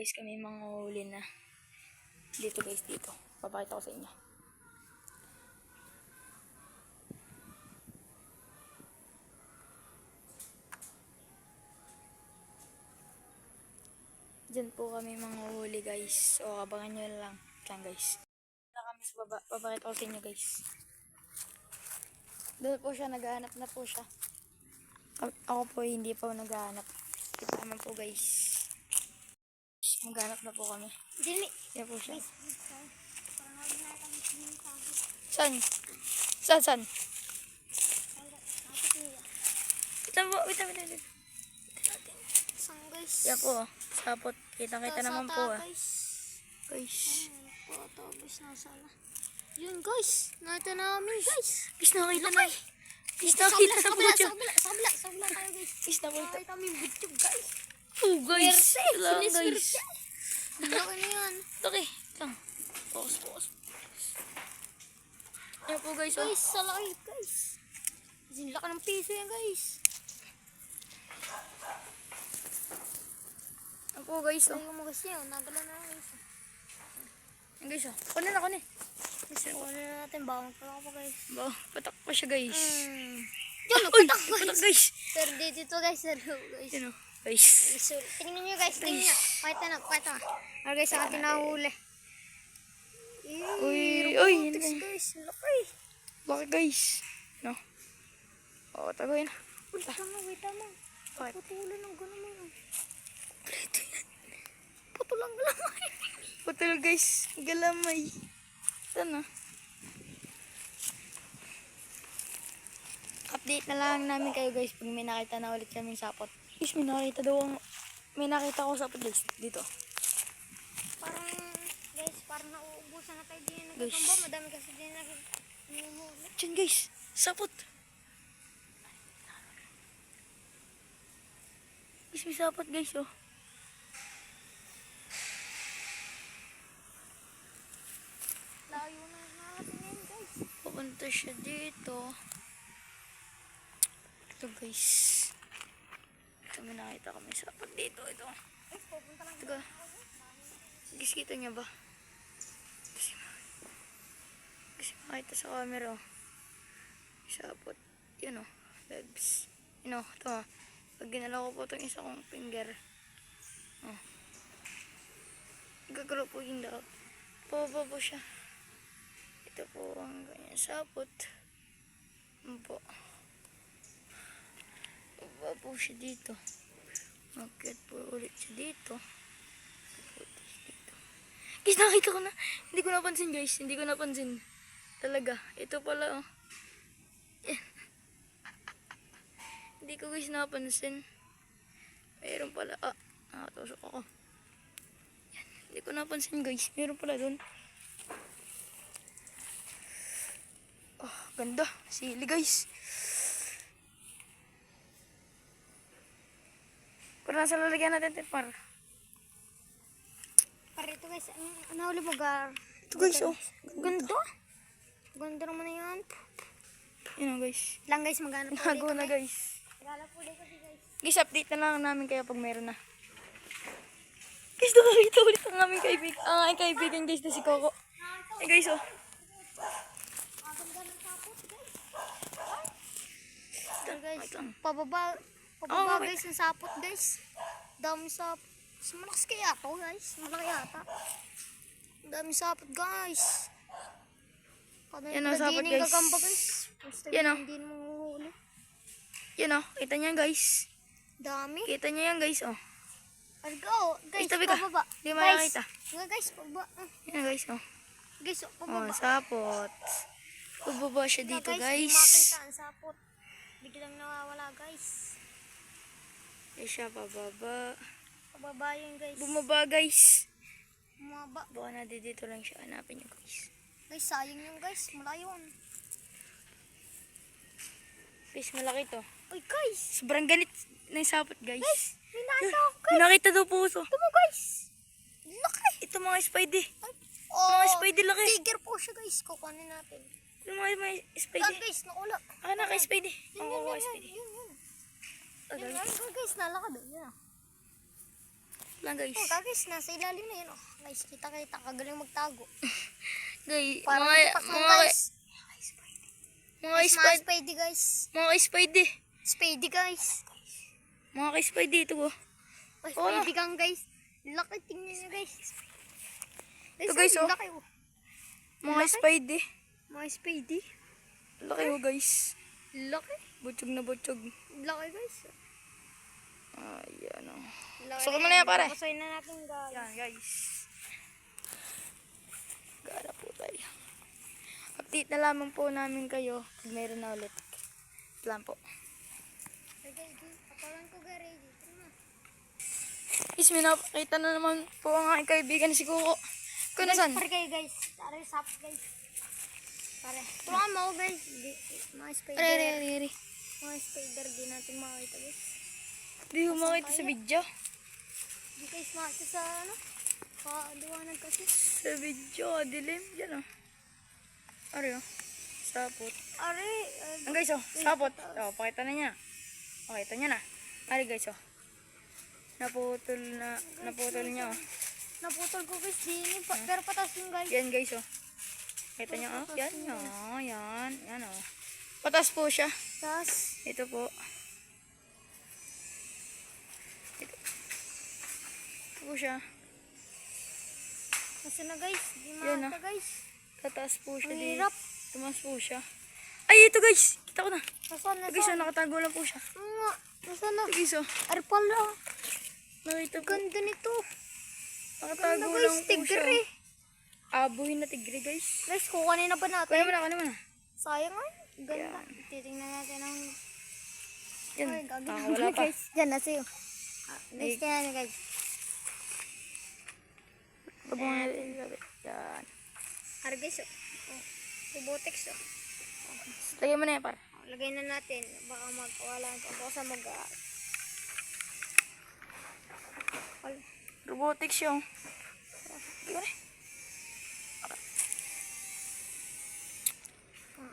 guys, kami manghuli na. Dito guys, dito. Papakita ko sa inyo. Diyan po kami manghuli guys. O abangan nyo lang. Diyan guys. Na kami sa baba. Papakita ko sa inyo guys. Doon po siya, naghahanap na po siya. Ako po hindi pa naghahanap. Kita naman po guys. Maghanap na po kami. Dili. Yan po siya. Saan? Saan? Ito po, wait. Saan guys? Yan po, sapot. Kita naman po Guys. Ito guys, nasaan na? Yun guys, nakita namin guys. Guys, nakita na. Guys, Sa nakita na po kabila siya. tayo guys. Guys, nakita. Nakita kami butchog guys. Oh guys. Wala guys. Laki na yan. Okay, lang. Focus. Yan po guys. Guys, sa laki guys. Laki ng piso yan guys. Yan po guys. Sabi ko mo guys yan, nagala na guys. Yan guys. Kunin ako na. Guys, kunin na natin, bawang pala pa guys. Patak pa siya guys. Yun, patak Patak guys. guys. Sir, dito guys, sir guys. Yan o. Guys. So, tingnan nyo guys, tingnan nyo. Pakita na. Ano guys, ang ating nahuli. Uy. Robotics guys, laki. Bakit guys? No? Oo, tagoy na. Wait tama. Bakit? Putulan ng gano'n mo. Ito yan. Putulan galamay. Putol guys. Galamay. Ito na. Update na lang namin kayo guys pag may nakita na ulit kaming sapot. Guys, may nakita ko sapot guys. Dito. Parang nauubusan na tayo din Guys. nagkakamba. Madami kasi din nagkakamba. Diyan guys. Sapot. Guys, may sapot guys oh. Layo na natin yan guys. Pupunta siya dito. Ito guys. Ito may nakita kami sapot dito. Ito. Guys, pupunta lang. Ito. Guys, kita niya ba? Kasi makita sa camera oh. Sapot. Yun oh. Legs. Yun oh. Ito oh. Pag ginalaw ko po itong isa kong finger. Oh. Gagalaw po yung daw. Pababa po siya. Ito po ang ganyan sapot. Ano po. Pababa po siya dito. Magkit po ulit siya dito. Guys, nakita ko na. Hindi ko napansin guys. Hindi ko napansin. Talaga. Ito pala oh. Hindi ko guys napansin. Mayroon pala. Nakatusok ako. Yan. Hindi ko napansin guys. Mayroon pala dun. Oh, ganda. Sili guys. Pero nasa lalagyan natin par. Parito guys, ano huli mo gar? Ito guys oh. Ganda. Ganda naman na yan. Yun oh guys. Lang guys, maghanap ulit. Nago na guys. Maghanap ulit kasi guys. Guys, update na lang namin kayo pag meron na. Guys, nakakita ulit ang aming kaibigan. Ang aming kaibigan guys na si Coco. Eh guys oh. Ganda ng sapot guys. Ito Guys, lang. pababa Okay. guys ng sapot guys. Dami sapot. Malakas kaya to guys. Malaki yata. Dami sapot guys. Yan ang sapot, guys. Gagamba guys. Basta Yan oh. hindi mo huli. Yan oh. Kita niya guys. Dami. Kita niya yan guys oh. Go guys, Tabi ka. pababa. Di mo Guys, nakita. nga guys, pababa. Yan guys oh. Guys, Oh, pababa. sapot. Bubaba siya dito Hindi guys. makita ang sapot. Biglang nawawala guys. Eh siya pababa. Pababa yun guys. Bumaba guys. Bumaba. Baka na dito lang siya. Hanapin niyo guys. Guys, sayang yun guys. Malayo. Guys, malaki to. Uy guys. Sobrang galit na yung sapot guys. Guys, may nasa ako guys. May nakita daw puso. Ito mo guys. Laki. Ito mga spidey. Ay, Mga spidey laki. tiger po siya guys. Kukunin natin. Ito mga Yan spidey. guys, nakula. Naka-spidey. Yun, Oo, yun, spidey. yun, yun. Okay. Yun, guys, nalakad. Yan. lang guys. Oh, guys, nasa ilalim na yun. Oh. Guys, kita-kita. Kagaling magtago. Guys, Parang mga, pasok, mga, guys. mga Guys, mga spide, spidey, guys. mga spidey. Spidey, guys. Mga spidey ito oh. Guys, Oo na. spidey kang, guys. Laki, tingnan nyo, guys. Ito, guys, oh. Laki, oh. Mga Laki. spidey. Mga spidey. Laki oh guys. Laki. Butchog na butchog. Laki, guys. Ayan oh. Laki Sukat mo na yan, pare. Papasoy na natin, guys. Yan guys. Gala po tayo. Update na lamang po namin kayo pag mayroon na ulit. Plan po. Kapalan ko, Gary. Guys, may napakita na naman po ang aking kaibigan si Kuko. Kung nasan? Pare kayo, guys. Tara, sap, guys. Pare. Tulungan mo ako, guys. Mga spider. Are. Mga spider, di natin makakita, guys. Di ko makita sa video. Di guys, makita sa, ano? Kaliwanag kasi. Sa video, dilim. Yan oh. Are oh. Sapot. Are, Ang guys oh, sapot. Oh, pakita na niya. Pakita niya na. Are guys oh. Naputol niya oh. naputol ko, guys. Pero patas yung, guys. Yan guys oh. Kita niya oh. Yan oh. Yan oh. Patas po siya. Tas, Ito po. Ito po siya. kasi na, guys. Di Yan, makita, guys. Tataas po siya Ang dito. hirap. Tumas po siya. Ay, ito guys. Kita ko na. Nasaan, Ito guys oh, nasaan? nakatago lang po siya. Nga, nasaan na? Ito guys oh. Are pala. Nakita po. Ganda nito. Nakatago Ganda, lang guys. po siya. Tigre. Abuhin na tigre guys. Guys, kukunin na ba natin? Kunin mo na. Sayang, ay. Ganda. Yan. Titingnan natin ang... Yan. Ay, gagawin Wala pa. guys. Diyan na sa'yo. Guys, Ay. tingnan nyo, guys. Pag mga yan. Are, guys, oh. Robotics, oh. Lagyan mo na yan par. Lagay na natin. Baka magkawala ako sa mag... Robotics yung. Lagyan mo na.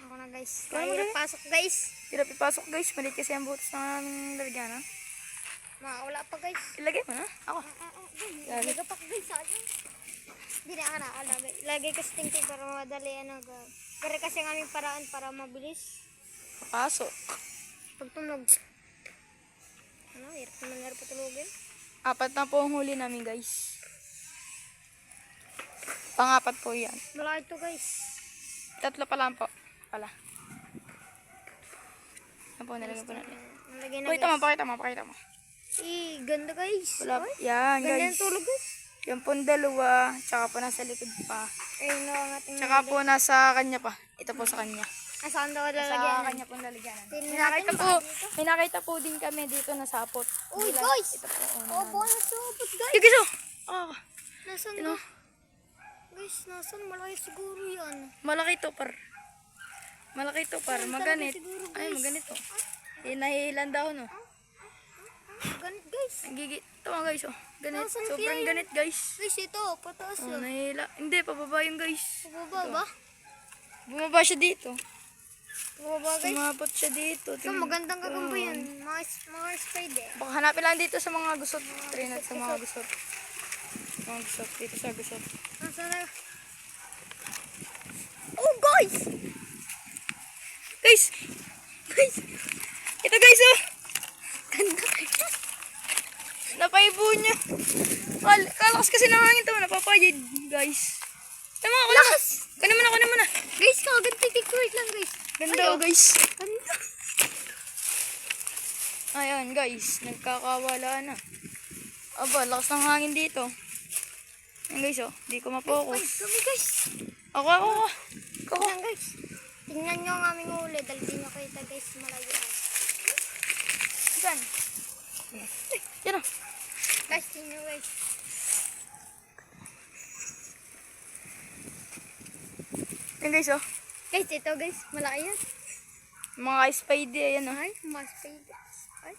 Ako na, guys. Ano mo Kaya na? pasok, guys. Hirap ipasok guys. Maliit kasi ang butas ng aming lalagyan ha. Makawala pa, guys. Ilagay mo na. Ako. Lagay ka pa, guys, sa akin. Hindi na nakalagay. Lagay kasi tingting para madali, ano, guys. Pero kasi ang aming paraan para mabilis. Pasok. Pagtunog. Ano, hirap naman nga patulogin. 4 na po ang huli namin guys. Pang-4 po yan. Malaki to, guys. 3 pa lang po. Pala. Yan po, nilagay po natin. Nalagay na, Pakita guys. mo. Pakita mo. Ganda, guys. Wala. Ay, Yan ganda guys. yung tulog, guys. Yan po 2. Tsaka po nasa likod pa. Ayun na ang ating Tsaka po nasa kanya pa. Ito po sa kanya. Saan daw Sa lalagyan? kanya po lalagyanan. Tingnan May nakita natin po. ba dito? May nakita po din kami dito na sapot. Uy, Hindi lang- guys! Ito po. Oh, bonus sobot, guys. Yung guys oh. Ah, Nasaan Ano? ba? Guys, nasaan? Malaki siguro yan. malaki to par. Malaki to par. Ayun, Maganit. talaga siguro, Ay, guys. maganito. Nahihilan daw no. Ganit, guys. Gigi. Ito nga guys oh. Ganit. Nasaan Sobrang kaya yun? ganit guys. Guys, ito. Pataas Oh, yun. nahihila. Hindi, pababa yung guys. Pababa ba? Bumaba siya dito. Pababa, guys. Sumapot siya dito. Ito, magandang gagamba yan. Mga spider. Baka hanapin lang dito sa mga gusot. Try natin sa mga gusot. Mga gusot. Dito sa gusot. Nasaan na? Oh, guys! Guys! Guys! Ito guys oh! Ganda. Napaibo niya. Kalakas kasi ng hangin to. Napapayid guys. Tama, kunin mo na. Guys, kaganda. Wait lang, guys. Ganda oh guys. Ganda. Ayan guys. Nagkakawala na. Aba, lakas ng hangin dito. Ayan guys oh. Di ko Ay, mapokus. kami, guys. Ako. Ayan, guys. Tingnan nyo ang aming huli. Dahil di nyo kita, guys. Malayo. Saan? Yan oh. Guys, tingnan nyo, guys. Yan guys oh. Guys, ito, guys. Malaki yan. Mga spidey. Ayan oh. Ay, mas spider. Ay,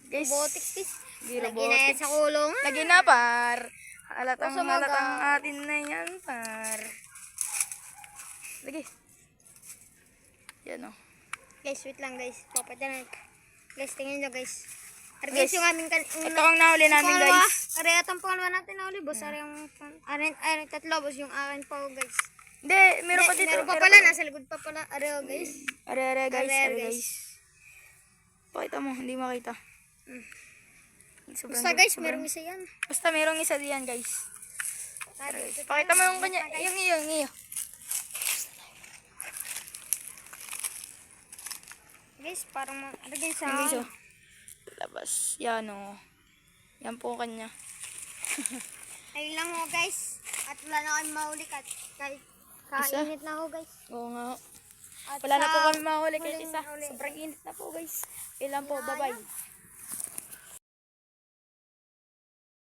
Guys. robotics, guys. Di Lagi na yan robotics. sa kulungan. Lagi na par. Sa mga- Halatang atin na yan par. Lagi. Yan oh. Guys, wait lang, guys. Papatyan na. Guys, tingnan nyo, guys. Guys, yung aming Ito ang nahuli namin, guys. Are atong pangalawa natin na uli, boss. Are yung tatlo, boss, yung akin pa, guys. Hindi, meron pa dito. Meron pa pala, nasa likod pa pala. Are, guys. Are, guys. Are, Are, guys. guys. Pakita mo, hindi makita. Basta, guys, merong isa yan. Basta merong isa diyan, guys. Pakita mo yung kanya, yung iyo. Guys, parang guys, Yung guys, oh. Labas. Yan, oh. Yan po kanya. Ayun lang ho, guys. At wala na kami mahuli kahit kainit na ho, guys. Oo nga. At Wala na sa po kami mahuli kahit huling isa. huli. Sobrang init na po, guys. Ilan po, bye-bye.